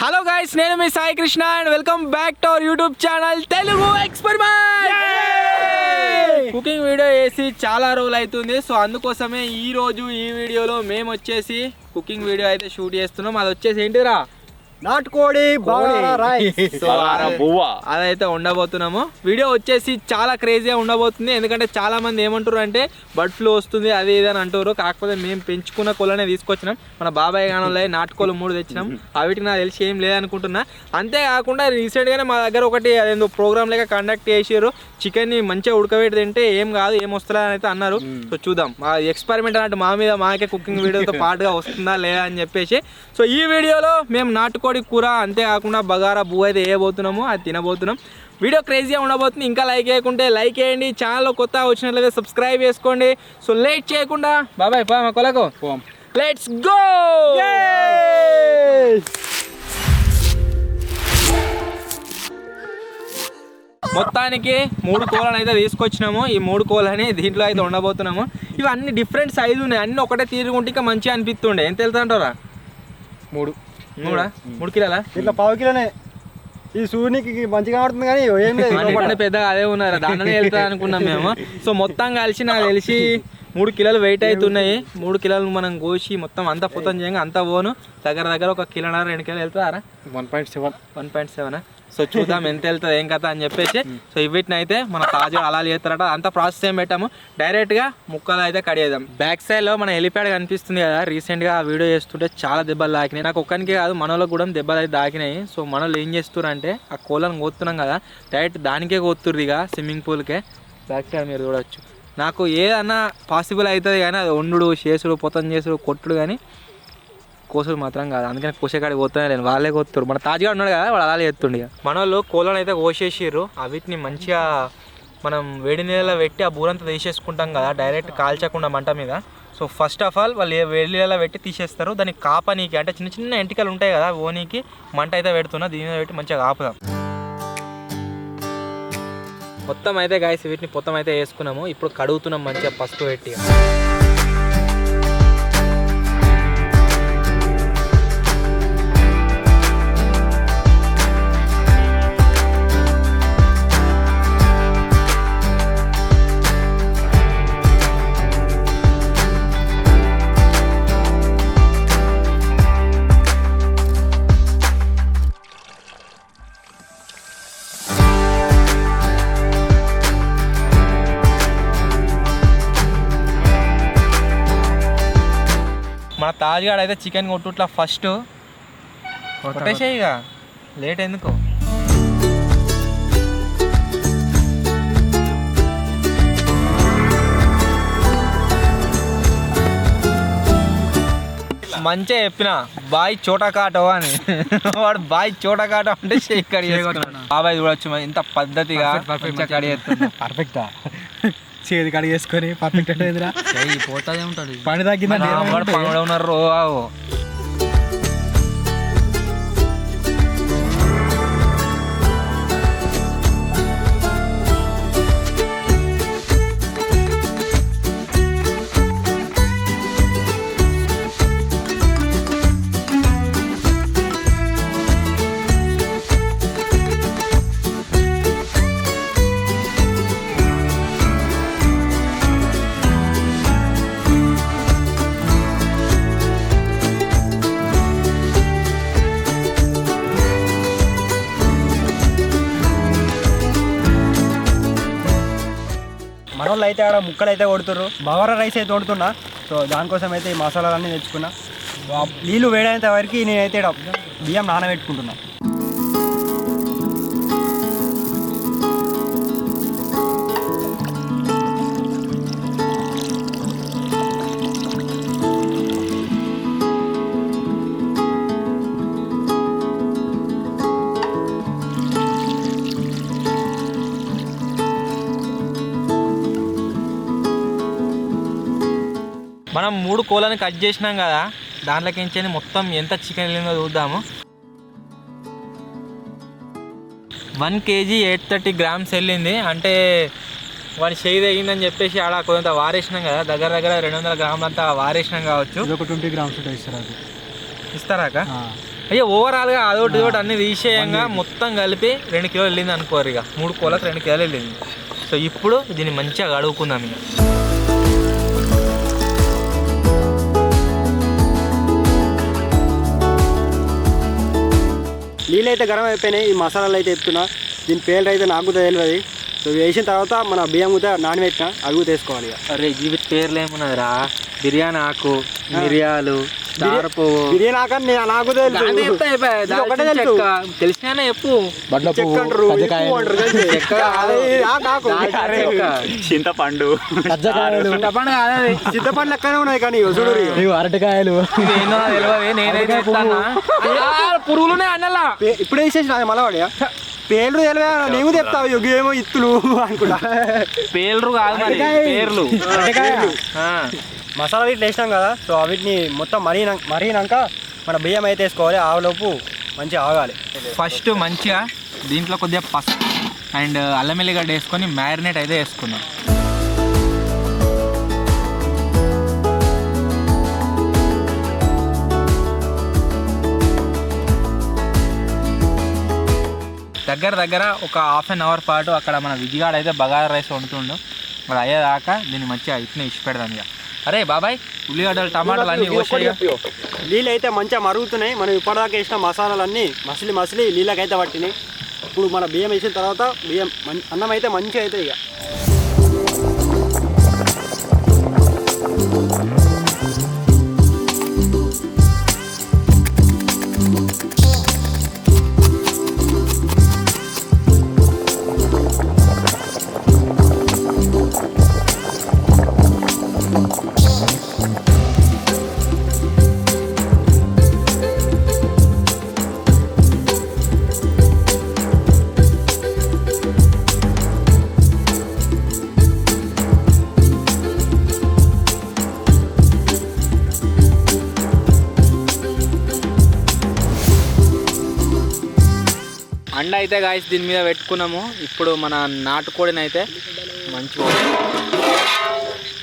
Hello guys, నేను మీ Sai Krishna and welcome back to our YouTube channel Telugu experiment. Cooking video వేసి చాలా రోజులు అవుతుంది. సో అందుకోసమే ఈ రోజు ఈ వీడియోలో మేము వచ్చేసి కుకింగ్ వీడియో అయితే షూట్ చేస్తున్నాం. అది వచ్చేసి ఏంటిరా, నాటుకోడి అదైతే ఉండబోతున్నాము. వీడియో వచ్చేసి చాలా క్రేజీగా ఉండబోతుంది. ఎందుకంటే చాలా మంది ఏమంటారు అంటే బర్డ్ ఫ్లూ వస్తుంది అది ఇది అని అంటారు. కాకపోతే మేము పెంచుకున్న కోళ్ళనే తీసుకొచ్చినాం. మన బాబాయ్ గానంలో నాటుకోళ్ళు 3 తెచ్చినాం. అవిటికి నాకు తెలిసి ఏం లేదనుకుంటున్నా. అంతేకాకుండా రీసెంట్గానే మా దగ్గర ఒకటి అదేందో ప్రోగ్రామ్ లేక కండక్ట్ చేసారు. చికెన్ని మంచిగా ఉడకబెట్టి తింటే ఏం కాదు, ఏం వస్తుందా అని అయితే అన్నారు. సో చూద్దాం, మా ఎక్స్పెరిమెంట్ అన్నట్టు మా మీద మాకే కుకింగ్ వీడియోతో పాటుగా వస్తుందా లేదా అని చెప్పేసి. సో ఈ వీడియోలో మేము నాటుకోడి కూర అంతేకాకుండా బగారా బువ్వ అయితే వేయబోతున్నాము, అది తినబోతున్నాం. వీడియో క్రేజీగా ఉండబోతుంది. ఇంకా లైక్ చేయకుంటే లైక్ చేయండి, ఛానల్లో కొత్తగా వచ్చినట్లయితే సబ్స్క్రైబ్ చేసుకోండి. సో లేట్ చేయకుండా బాబాయ్ మా కొలకు లెట్స్ గో. మొత్తానికి 3 కోళ్ళని అయితే తీసుకొచ్చినాము. ఈ 3 కోళ్ళని దీంట్లో అయితే ఉండబోతున్నాము. ఇవి అన్ని డిఫరెంట్ సైజు ఉన్నాయి. అన్ని ఒకటే తీరుగుంటే ఇంకా మంచిగా అనిపిస్తుండే. ఎంత వెళ్తాంటారా? 3 కిలోలా? ఇట్లా 1/2 కిలోనే. ఈ సూర్యునికి మంచిగా ఆడుతుంది కానీ ఏం లేదు, పెద్దగా అదే ఉన్నారు. దాంట్లోనే వెళ్తా అనుకున్నాం మేము. సో మొత్తం కలిసి నాకు తెలిసి 3 కిలోలు వెయిట్ అవుతున్నాయి. 3 కిలోలు మనం కోసి మొత్తం అంతా పుతం చేయంగా అంతా పోను దగ్గర ఒక కిలోన్నర 2 కిలోలు వెళ్తారా? 1.7. సో చూద్దాం ఎంత వెళ్తుంది ఏం కథ అని చెప్పేసి. సో వీటిని అయితే మన తాజా అలా చేస్తారట. అంతా ప్రాసెస్ ఏం పెట్టాము, డైరెక్ట్గా ముక్కలు అయితే కడిగేద్దాం. బ్యాక్ సైడ్లో మన హెలిప్యాడ్ కనిపిస్తుంది కదా, రీసెంట్గా ఆ వీడియో చేస్తుంటే చాలా దెబ్బలు తాకినాయి. నాకు ఒక్కరికి కాదు, మనలో కూడా దెబ్బలు అయితే తాకినాయి. సో మనలో ఏం చేస్తున్నారు అంటే ఆ కోళ్ళను కోస్తున్నాం కదా, డైరెక్ట్ దానికే కోతుర్రు ఇక స్విమ్మింగ్ పూల్కే. బ్యాక్ సైడ్ మీరు చూడవచ్చు. నాకు ఏదన్నా పాసిబుల్ అవుతుంది కానీ అది వండుడు చేసుడు పొతం చేసుడు కొట్టుడు కానీ కోసుడు మాత్రం కాదు. అందుకని కోసేకాడికి పోతున్నా నేను, వాళ్ళే కోతురు. మన తాజుగా ఉన్నాడు కదా, వాడు అలా చేస్తుండే. మన వాళ్ళు కోళ్ళని అయితే కోసేసిర్రు. వీటిని మంచిగా మనం వేడి నీళ్ళలో పెట్టి ఆ బూరంతా తీసేసుకుంటాం కదా, డైరెక్ట్ కాల్చకుండా మంట మీద. సో ఫస్ట్ ఆఫ్ ఆల్ వాళ్ళు వేడి నీళ్ళలో పెట్టి తీసేస్తారు. దానికి కాపనీకి అంటే చిన్న చిన్న ఎంటికలు ఉంటాయి కదా, ఓనికి మంట అయితే పెడుతున్నా. దీని మీద పెట్టి మంచిగా కాపుదాం. మొత్తం అయితే గాయస్ వీటిని మొత్తం అయితే వేసుకున్నాము. ఇప్పుడు కడుగుతున్నాం మంచిగా పసుపు పెట్టి. మన తాజ్గాడ్ అయితే చికెన్ కొట్టుట్లా ఫస్ట్ కొట్టేసేయి ఇక, లేట్ ఎందుకు. మంచిగా చెప్పిన బాయ్ చోటా కాటో అని, వాడు బాయ్ చోటా కాటో అంటే ఇక్కడ బాబాయ్ చూడొచ్చు ఇంత పద్ధతిగా పర్ఫెక్టా చేతి కడిగేసుకొని పర్ఫెక్ట్ అంటే ఎదురా పోతాదే ఉంటుంది. పని తగ్గిందంటే పనులు ఉన్నారు. మనోళ్ళు అయితే ఆడ ముక్కలు అయితే కొడుతుర్రు, బగారా రైస్ అయితే వండుతున్నా. సో దానికోసం అయితే ఈ మసాలాలన్నీ తెచ్చుకున్నా. నీళ్ళు వేడైనంత వరకు నేనైతే బియ్యం నానబెట్టుకుంటున్నా. మనం 3 కోళ్ళని కట్ చేసినాం కదా, దాంట్లోకించి మొత్తం ఎంత చికెన్ వెళ్ళిందో చూద్దాము. 1 kg 830 grams వెళ్ళింది. అంటే వాడి చేయి తగిందని చెప్పేసి ఆడ కొంత వారేసినాం కదా, దగ్గర 200 గ్రాములు అంతా వారేసినాం కావచ్చు. ఇది ఒక 20 grams ఇస్తారు. అది ఇస్తారాక అయ్యో ఓవరాల్గా అదొకటి ఇదొకటి అన్ని తీసేయంగా మొత్తం కలిపి 2 కిలోలు వెళ్ళింది అనుకోరు ఇక 3 కోళ్ళకి 2 కిలోలు వెళ్ళింది. సో ఇప్పుడు దీన్ని మంచిగా కడుగుకుందాం ఇక. నీళ్ళు అయితే గరం అయిపోయినాయి. ఈ మసాలాలు అయితే ఎత్తున్నా. దీని పేర్లు అయితే నాకు తెలియదు. సో వేసిన తర్వాత మన బియ్యం కూడా నానబెట్టిన అడుగు తీసుకోవాలి ఇక. అరే జీవిత పేర్లు ఏమున్నదిరా, బిర్యానీ ఆకు, మిరియాలు, బిర్యానీ ఆకని నాకు తెలిసినా చెప్పు. చింతపండు చింతపండు ఎక్కడే ఉన్నాయి కానీ అరటికాయలు నేనైతే పురుగులునే అన్నలా ఇప్పుడు వేసేసిన మళ్ళీ పేర్లు తెలివా నేను చెప్తావు ఏమో ఇత్తులు అనుకుంటా. పేర్లు కాదు మరి పేర్లు. మసాలా ఇట్లా వేసినాం కదా. సో వీటిని మొత్తం మరిగినాక మన బియ్యం అయితే వేసుకోవాలి. ఆవులోపు మంచిగా ఆగాలి. ఫస్ట్ మంచిగా దీంట్లో కొద్దిగా పసుపు అండ్ అల్లం వెల్లిగడ్డ వేసుకొని మ్యారినేట్ అయితే వేసుకుందాం. దగ్గర ఒక హాఫ్ అన్ అవర్ పాటు అక్కడ మన విజయగాడ అయితే బగారా రైస్ వండుతుండు. మరి అయ్యేదాకా దీన్ని మంచిగా ఇట్నే ఇచ్చి పెడదాం ఇక. అరే బాబాయ్ ఉల్లిగడ్డలు టమాటాలు అన్నీ నీళ్ళు అయితే మంచిగా మరుగుతున్నాయి. మనం ఇప్పటిదాకా వేసిన మసాలాలన్నీ మసిలి నీళ్ళకైతే పట్టినాయి. ఇప్పుడు మన బియ్యం వేసిన తర్వాత అన్నం అయితే మంచిగా అవుతుంది ఇక. అండ అయితే గాయస్ దీని మీద పెట్టుకున్నాము. ఇప్పుడు మన నాటుకోడిని అయితే మంచిగా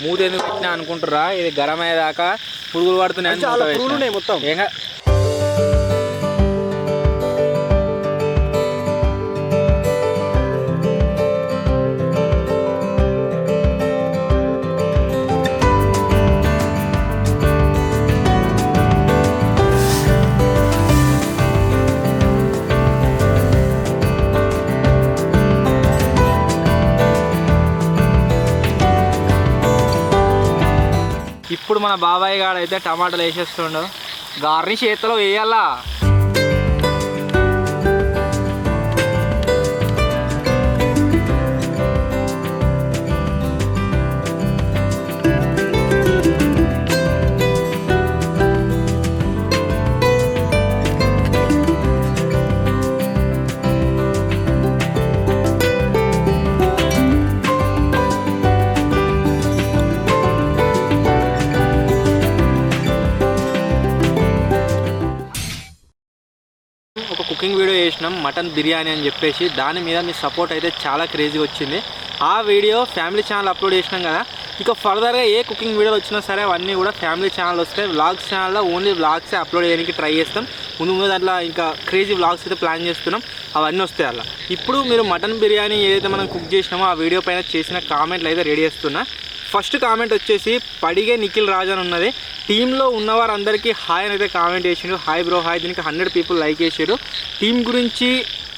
మూత ఎందుకు పెట్టినా అనుకుంటుర్రా, ఇది గరం అయ్యేదాకా పురుగులు పడుతున్నాయి మొత్తం. ఏంగా ఇప్పుడు మన బాబాయ్ గారు అయితే టమాటాలు వేసేస్తుండు. గార్నిష్ చేతిలో వేయాలా. కుకింగ్ వీడియో చేసినాం మటన్ బిర్యానీ అని చెప్పేసి. దాని మీద మీ సపోర్ట్ అయితే చాలా క్రేజీగా వచ్చింది. ఆ వీడియో ఫ్యామిలీ ఛానల్ అప్లోడ్ చేసినాం కదా. ఇక ఫర్దర్గా ఏ కుకింగ్ వీడియోలు వచ్చినా సరే అవన్నీ కూడా ఫ్యామిలీ ఛానల్ వస్తాయి. వ్లాగ్స్ ఛానల్లో ఓన్లీ వ్లాగ్సే అప్లోడ్ చేయడానికి ట్రై చేస్తాం. ముందు దాంట్లో ఇంకా క్రేజీ వ్లాగ్స్ అయితే ప్లాన్ చేస్తున్నాం, అవన్నీ వస్తాయి అలా. ఇప్పుడు మీరు మటన్ బిర్యానీ ఏదైతే మనం కుక్ చేసినామో ఆ వీడియో పైన చేసిన కామెంట్లు అయితే రెడీ చేస్తున్నా. ఫస్ట్ కామెంట్ వచ్చేసి పడిగే నిఖిల్ రాజ్ అని ఉన్నది. టీంలో ఉన్నవారందరికీ హాయ్ అని అయితే కామెంట్ చేసిండు. Hi bro hi. దీనికి 100 పీపుల్ లైక్ చేసారు. టీం గురించి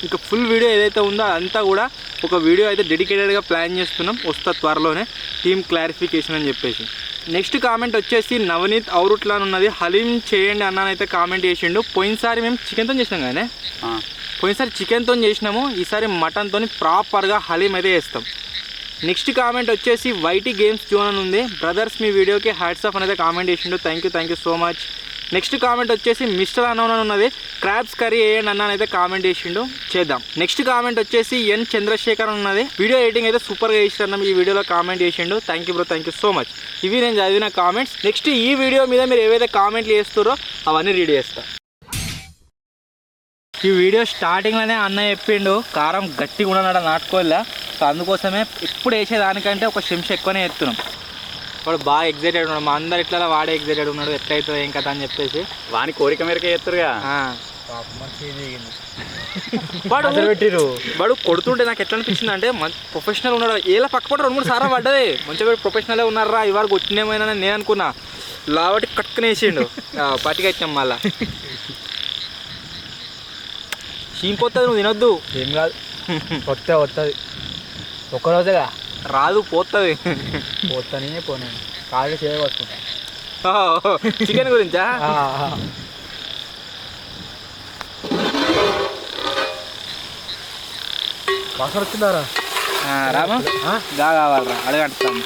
ఇంకా ఫుల్ వీడియో ఏదైతే ఉందో అదంతా కూడా ఒక వీడియో అయితే డెడికేటెడ్గా ప్లాన్ చేస్తున్నాం, వస్తా త్వరలోనే టీం క్లారిఫికేషన్ అని చెప్పేసి. నెక్స్ట్ కామెంట్ వచ్చేసి నవనీత్ ఔరుట్లా అని ఉన్నది. హలీం చేయండి అన్నానైతే కామెంట్ చేసిండు. పోయినసారి మేము చికెన్తో చేసినాం కానీ పోయినసారి చికెన్తో చేసినాము, ఈసారి మటన్తో ప్రాపర్గా హలీం అయితే చేస్తాం. నెక్స్ట్ కామెంట్ వచ్చేసి వైటీ గేమ్స్ జోన్ అని ఉంది. బ్రదర్స్ మీ వీడియోకి హ్యాట్స్ ఆఫ్ అనేది కామెంట్ చేసిండు. Thank you so much. Next comment వచ్చేసి మిస్టర్ అన్నోన్ అని ఉన్నది. క్రాబ్స్ కర్రీ వేయండి అన్నానైతే కామెంట్ చేసిండు, చేద్దాం. నెక్స్ట్ కామెంట్ వచ్చేసి ఎన్ చంద్రశేఖర్ అని ఉన్నది. వీడియో ఎడిటింగ్ అయితే సూపర్గా చేసినాం ఈ వీడియోలో కామెంట్ చేసిండు. Thank you bro, thank you so much. ఇవి నేను చదివిన కామెంట్స్. నెక్స్ట్ ఈ వీడియో మీద మీరు ఏవైతే కామెంట్లు చేస్తారో అవన్నీ రీడ్ చేస్తా. ఈ వీడియో స్టార్టింగ్లోనే అన్న చెప్పిండు కారం గట్టిగా ఉండన్నాడు నాటుకోలే. సో అందుకోసమే ఇప్పుడు వేసేదానికంటే ఒక చెంచా ఎక్కువనే ఎత్తున్నాం. వాడు బాగా ఎగ్జైటెడ్ ఉన్నాడు. మా అందరు ఇట్లా వాడే ఎగ్జైటెడ్ ఉన్నాడు, ఎట్లయితే ఏం కదా అని చెప్పేసి. వాని కోరిక మేరకే చేస్తారుగా. వాడు కొడుతుంటే నాకు ఎట్లా అనిపించింది అంటే ప్రొఫెషనల్ ఉన్నాడు. ఏలా పక్కపడి 2-3 సార్లు పడ్డది. మంచిగా ప్రొఫెషనలే ఉన్నారా ఇవాళ కొట్టినేమైనా నేను అనుకున్నా. లావటి కట్టుకునేసిండు పట్టికొచ్చాం మళ్ళా. చీంపోతుంది, నువ్వు తినొద్దు. ఏం కాదు, వస్తుంది ఒక్కరోజేగా రాదు, పోతుంది. పోతానే పోను కాళ్ళు చేయవచ్చుకుంటా. చికెన్ గురించా? వాసన వచ్చిందారా? రామా గా కావాలరా, అడగంటాను.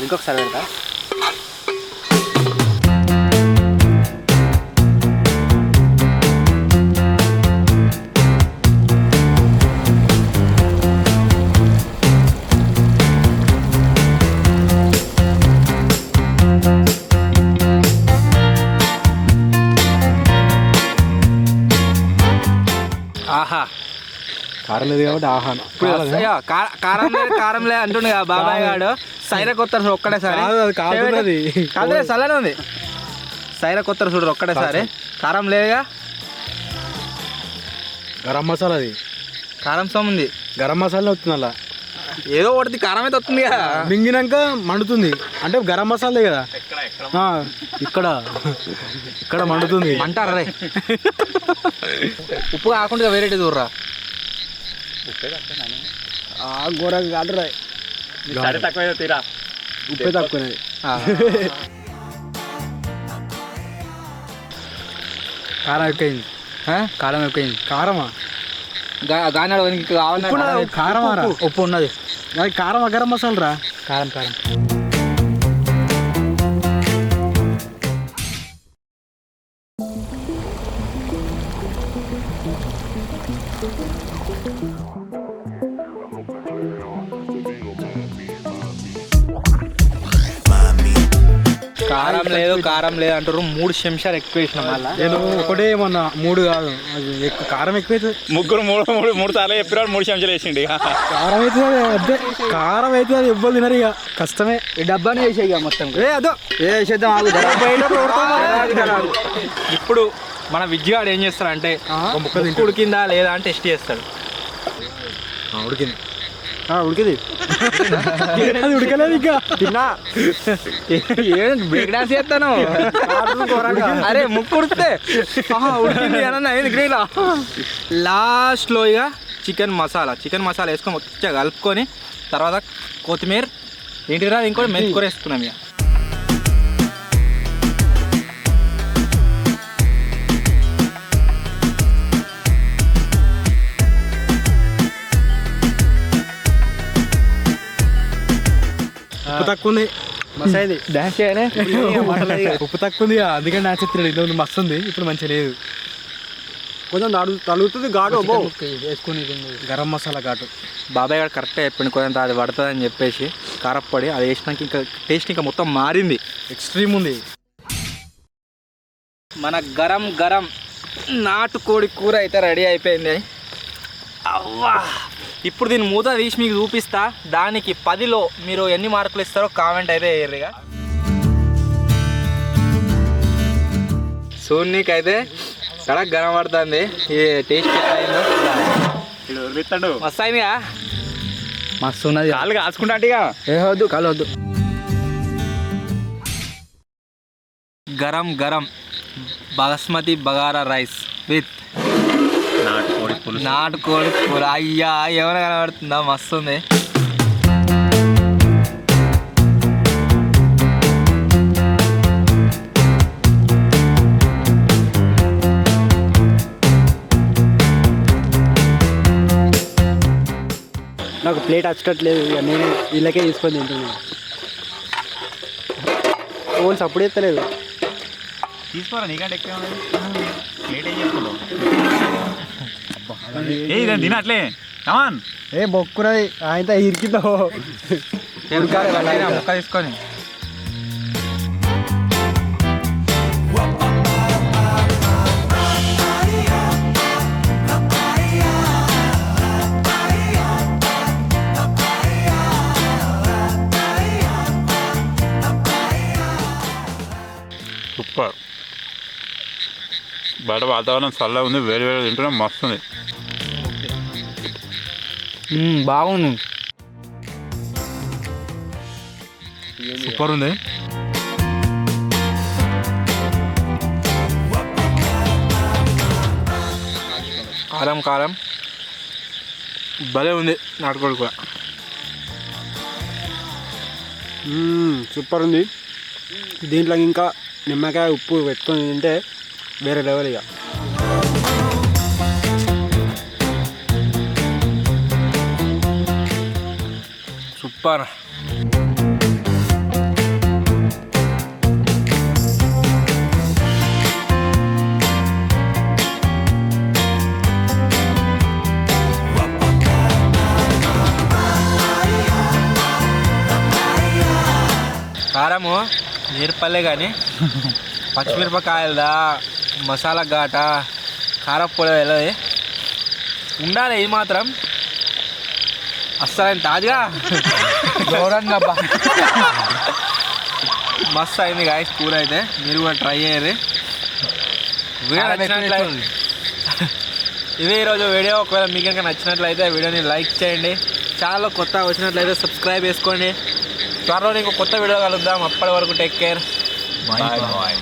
ఇంకొకసారి పెడతా. ఆహా, కారం లేదు కాబట్టి ఆహాను. కారం లేదు అంటుండే బాబాయ్ గాడు. సైరా కొత్తారు చూడు ఒక్కడేసారి. కాదు చల్లనే ఉంది. సైరా కొత్తారు చూడరు ఒక్కడేసారి. కారం లేదుగా. గరం మసాలా, అది కారం సోమ్ ఉంది. గరం మసాలా వస్తుంది అలా. ఏదో ఒకటి కారం అయితే వస్తుంది కదా. మింగినాక మండుతుంది అంటే గరం మసాలే కదా. ఇక్కడ ఇక్కడ మండుతుంది అంటారా రే. ఉప్పు కాకుండా వెరైటీ చూడరా. ఘోరంగా కాదురా, తక్కువ తీరా. ఉప్పే తక్కువనేది. కారం ఎక్కువైంది. కారం ఎక్కువైంది. కారమా? గానాడు కావాలి. కారమా? ఉప్పు ఉన్నది. అది కారం గరం మసాలా రా. కారం కారం. కారం లేదు అంటారు. 3 చెంచాలు ఎక్కువ వేసిన మళ్ళీ. నేను ఒకటే మొన్న 3 కాదు, అది ఎక్కువ కారం ఎక్కువ. ముగ్గురు మూడు సార్లు చెప్పినాడు, 3 చెంచాలు వేసిండు. కారం అయితే అదే, కారం అయితే అది ఎవ్వరు తినరు ఇక, కష్టమే. ఈ డబ్బానే వేసేయి మొత్తం. అదో వేసేద్దాం. ఇప్పుడు మన విజ్జిగాడు ఏం చేస్తాడంటే ఉడికిందా లేదా అని టెస్ట్ చేస్తాడు. ఉడికింది ఉడికింది. అది ఉడకలేదు ఇంకా. తిన్నా బ్రేక్ డాన్స్ చేస్తాను. అరే ముక్కు ఉడికితే ఉడికింది అన్న. లాస్ట్లో ఇక చికెన్ మసాలా వేసుకొని మొత్తం కలుపుకొని తర్వాత కొత్తిమీర ఏంటిరా ఇంకోటి మెంతి కూర వేసుకున్నాం ఇక. ఉప్పు తక్కువ ఉంది. మసాయి డాన్స్ చేయనే. ఉప్పు తక్కువ ఉంది అందుకని డాన్స్ ఎత్తున్నాడు. ఇంట్లో మస్తు ఉంది, ఇప్పుడు మంచిగా లేదు. కొంచెం తలుగుతుంది ఘాటు వేసుకుని. గరం మసాలా ఘాటు. బాబాయ్ గారు కరెక్ట్గా చెప్పింది, కొంత అది పడుతుంది అని చెప్పేసి కారప్పొడి అది వేసినాక ఇంకా టేస్ట్ ఇంకా మొత్తం మారింది. ఎక్స్ట్రీమ్ ఉంది. మన గరం నాటుకోడి కూర అయితే రెడీ అయిపోయింది. అవ్వా, ఇప్పుడు దీన్ని మూత తీసి మీకు చూపిస్తా. దానికి 10లో మీరు ఎన్ని మార్కులు ఇస్తారో కామెంట్ అయితే వేయరుగా. సూర్యకి అయితే కడక్ గరం పడుతుంది. ఇది టేస్ట్ అయిందో మస్తు అయిందిగా. మస్తు ఉన్నది. కాళ్ళు కాచుకుంటా అంటే ఏవద్దు, కాలు వద్దు. గరం బాస్మతి బగారా రైస్ విత్ నాటుకోడి కూర. అయ్యా ఏమైనా కనబడుతుందా? మస్తు ఉంది. నాకు ప్లేట్ వచ్చేటట్లేదు, ఇక నేను వీళ్ళకే తీసుకొని తింటున్నాను. ఓన్స్ అప్పుడు ఎత్తలేదు. తీసుకోరా, నీకంటే ఎక్కువ ప్లేట్ ఏం చేసుకుంటావు? తినట్లే కమాన్. ఏ బొక్కురది ఆయన ఇరికిందో ముక్క తీసుకొని. సూపర్. బయట వాతావరణం చల్లగా ఉంది, వేడి వేడి తింటున్నా మస్తు ఉంది. బాగుంది, సూపర్ ఉంది. కారం కారం భలే ఉంది నాటుకోడి కూర. సూపర్ ఉంది. దీంట్లో ఇంకా నిమ్మకాయ ఉప్పు పెట్టుకొని తింటే వేరే లెవెల్ ఇక. సూపర్. కారము నేర్పల్లే కానీ పచ్చిమిరపకాయలదా మసాలా ఘాట కారపొడి వెళ్ళదు ఉండాలి. ఇది మాత్రం అస్సలు తాజాగా గౌరంగా మస్తు అయింది గాయస్ కూర అయితే. మీరు కూడా ట్రై చేయరు. వీడియో నచ్చినట్లయితే ఇదే ఈరోజు వీడియో. ఒకవేళ మీకు కనుక నచ్చినట్లయితే వీడియోని లైక్ చేయండి. ఛానల్ కొత్త వచ్చినట్లయితే సబ్స్క్రైబ్ చేసుకోండి. త్వరలో ఇంకో కొత్త వీడియో కలుద్దాం. అప్పటి వరకు టేక్ కేర్. Bye bye.